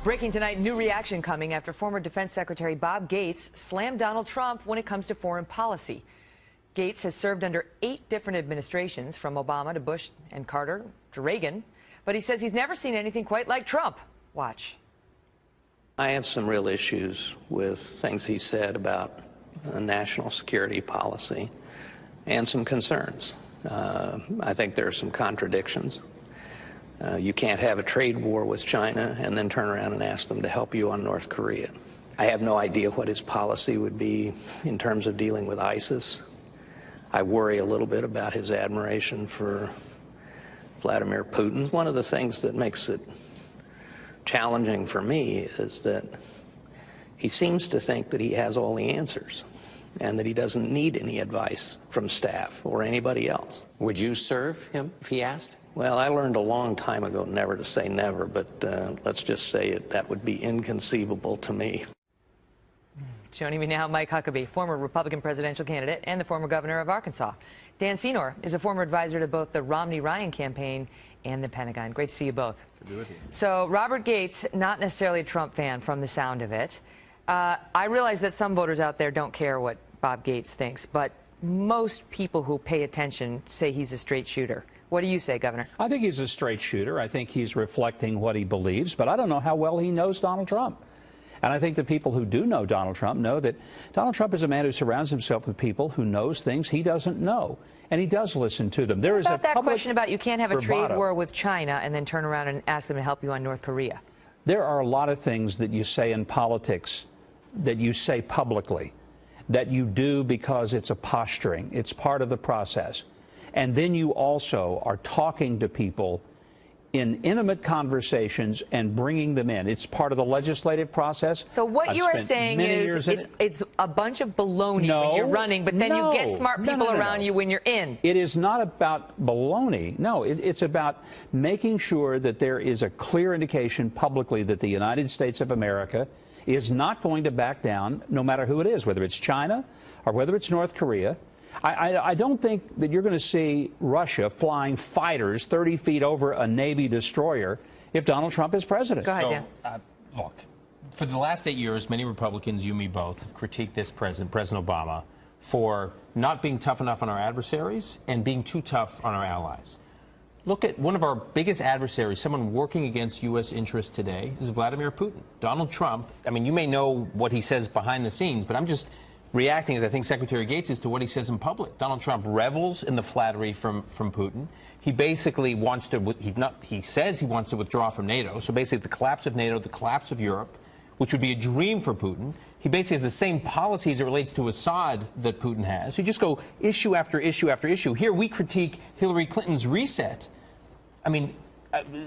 Breaking tonight, new reaction coming after former Defense Secretary Bob Gates slammed Donald Trump when it comes to foreign policy. Gates has served under 8 different administrations, from Obama to Bush and Carter to Reagan, but he says he's never seen anything quite like Trump. Watch. I have some real issues with things he said about national security policy and some concerns. I think there are some contradictions. You can't have a trade war with China and then turn around and ask them to help you on North Korea. I have no idea what his policy would be in terms of dealing with ISIS. I worry a little bit about his admiration for Vladimir Putin. One of the things that makes it challenging for me is that he seems to think that he has all the answers and that he doesn't need any advice from staff or anybody else. Would you serve him if he asked? Well, I learned a long time ago never to say never, but let's just say that would be inconceivable to me. Joining me now, Mike Huckabee, former Republican presidential candidate and the former governor of Arkansas. Dan Senor is a former advisor to both the Romney-Ryan campaign and the Pentagon. Great to see you both. Good to be with you. So Robert Gates, not necessarily a Trump fan from the sound of it. I realize that some voters out there don't care what Bob Gates thinks, but most people who pay attention say he's a straight shooter. What do you say, Governor? I think he's a straight shooter. I think he's reflecting what he believes, but I don't know how well he knows Donald Trump. And I think the people who do know Donald Trump know that Donald Trump is a man who surrounds himself with people who knows things he doesn't know, and he does listen to them. There is about that question about you can't have a trade war with China and then turn around and ask them to help you on North Korea. There are a lot of things that you say in politics that you say publicly that you do because it's a posturing. It's part of the process. And then you also are talking to people in intimate conversations and bringing them in. It's part of the legislative process. So what you are saying is it's a bunch of baloney when you're running, but then you get smart people around you when you're in. It is not about baloney. No, it's about making sure that there is a clear indication publicly that the United States of America is not going to back down, no matter who it is, whether it's China or whether it's North Korea. I don't think that you're going to see Russia flying fighters 30 feet over a Navy destroyer if Donald Trump is president. Go ahead, Dan. Look, for the last 8 years, many Republicans, you, me both, critiqued this President Obama, for not being tough enough on our adversaries and being too tough on our allies. Look at one of our biggest adversaries, someone working against U.S. interests today, is Vladimir Putin. Donald Trump, I mean, you may know what he says behind the scenes, but I'm just reacting, as I think Secretary Gates is, to what he says in public. Donald Trump revels in the flattery from Putin. He basically wants to, he says he wants to withdraw from NATO, so basically the collapse of NATO, the collapse of Europe, which would be a dream for Putin. He basically has the same policies as it relates to Assad that Putin has. You just go issue after issue after issue. Here we critique Hillary Clinton's reset. I mean,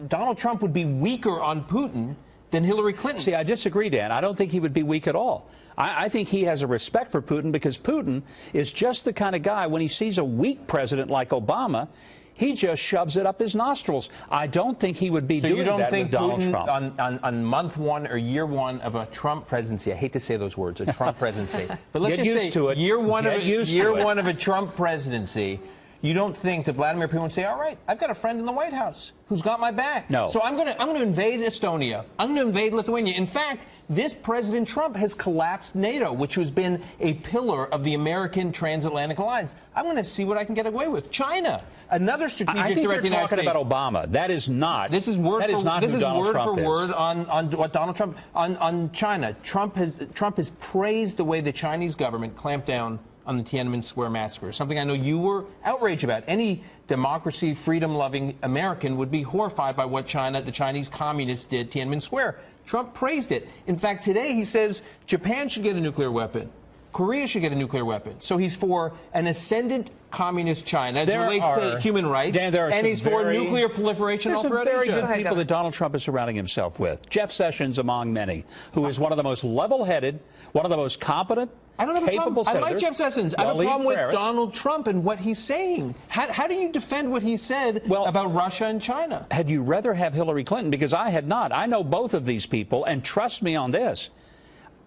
Donald Trump would be weaker on Putin than Hillary Clinton. See, I disagree, Dan. I don't think he would be weak at all. I think he has a respect for Putin because Putin is just the kind of guy, when he sees a weak president like Obama, he just shoves it up his nostrils. I don't think he would be doing that with Donald Trump. So you don't think Putin, on month 1 or year 1 of a Trump presidency, I hate to say those words, a Trump presidency, but let's just say year one of a Trump presidency, you don't think that Vladimir Putin would say, all right, I've got a friend in the White House who's got my back. No. So I'm going to invade Estonia. I'm going to invade Lithuania. In fact, this President Trump has collapsed NATO, which has been a pillar of the American transatlantic alliance. I'm going to see what I can get away with. China, another strategic threat to the United States. I think you're talking about Obama. That is not. This is word for word on what Donald Trump on China. Trump has praised the way the Chinese government clamped down on the Tiananmen Square massacre, something I know you were outraged about. Any democracy, freedom-loving American would be horrified by what the Chinese communists did at Tiananmen Square. Trump praised it. In fact, today he says Japan should get a nuclear weapon. Korea should get a nuclear weapon. So he's for an ascendant communist China as it relates to human rights, and he's for nuclear proliferation all throughout Asia. There are very good people that Donald Trump is surrounding himself with. Jeff Sessions among many, who is one of the most level-headed, one of the most competent, capable senators. I like Jeff Sessions. I have a problem with Donald Trump and what he's saying. How do you defend what he said about Russia and China? Had you rather have Hillary Clinton? Because I had not. I know both of these people, and trust me on this.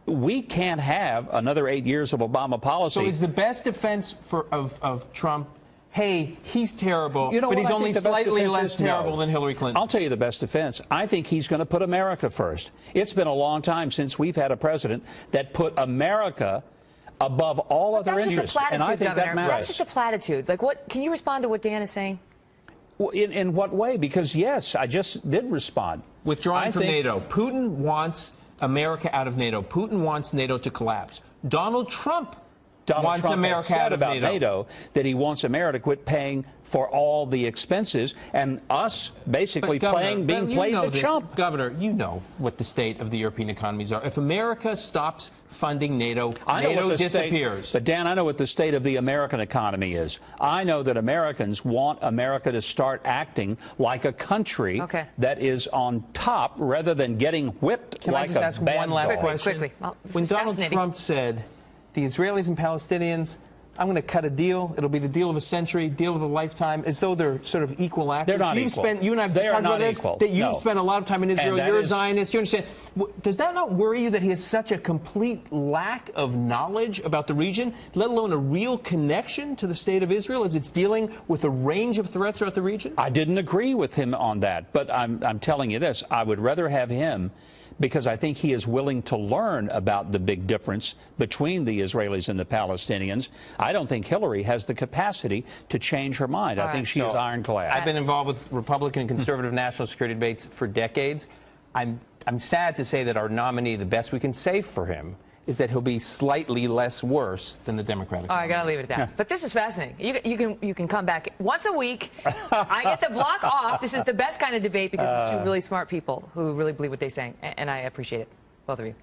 We can't have another 8 years of Obama policy. So is the best defense of Trump hey, he's terrible, You know but what he's I only think the best slightly defense less is? No. terrible than Hillary Clinton. I'll tell you the best defense. I think he's going to put America first. It's been a long time since we've had a president that put America above all other That's interests. just a platitude, And I think Governor. that matters. That's just a platitude. Like, what? Can you respond to what Dan is saying? Well, in what way? Because, yes, I just did respond. Withdrawing from NATO. Putin wants America out of NATO. Putin wants NATO to collapse. Donald Trump wants Trump America has said out of about NATO. that he wants America to quit paying for all the expenses and us basically being played the chump. Governor, you know what the state of the European economies are. If America stops funding NATO, NATO disappears. But, Dan, I know what the state of the American economy is. I know that Americans want America to start acting like a country that is on top rather than getting whipped like a bad dog. Can I just ask one last question? Quickly. Well, when Donald Trump said, the Israelis and Palestinians, I'm going to cut a deal. It'll be the deal of a century, deal of a lifetime, as though they're sort of equal actors. They're not equal. You and I have talked about this, that you've spent a lot of time in Israel. You're a Zionist. You understand. Does that not worry you that he has such a complete lack of knowledge about the region, let alone a real connection to the state of Israel as it's dealing with a range of threats throughout the region? I didn't agree with him on that, but I'm telling you this. I would rather have him because I think he is willing to learn about the big difference between the Israelis and the Palestinians. I don't think Hillary has the capacity to change her mind. I think she is ironclad. I've been involved with Republican and conservative national security debates for decades. I'm sad to say that our nominee, the best we can say for him, is that he'll be slightly less worse than the Democratic. I got to leave it at that. Yeah. But this is fascinating. You can come back once a week. I get the block off. This is the best kind of debate because it's two really smart people who really believe what they're saying, and I appreciate it, both of you.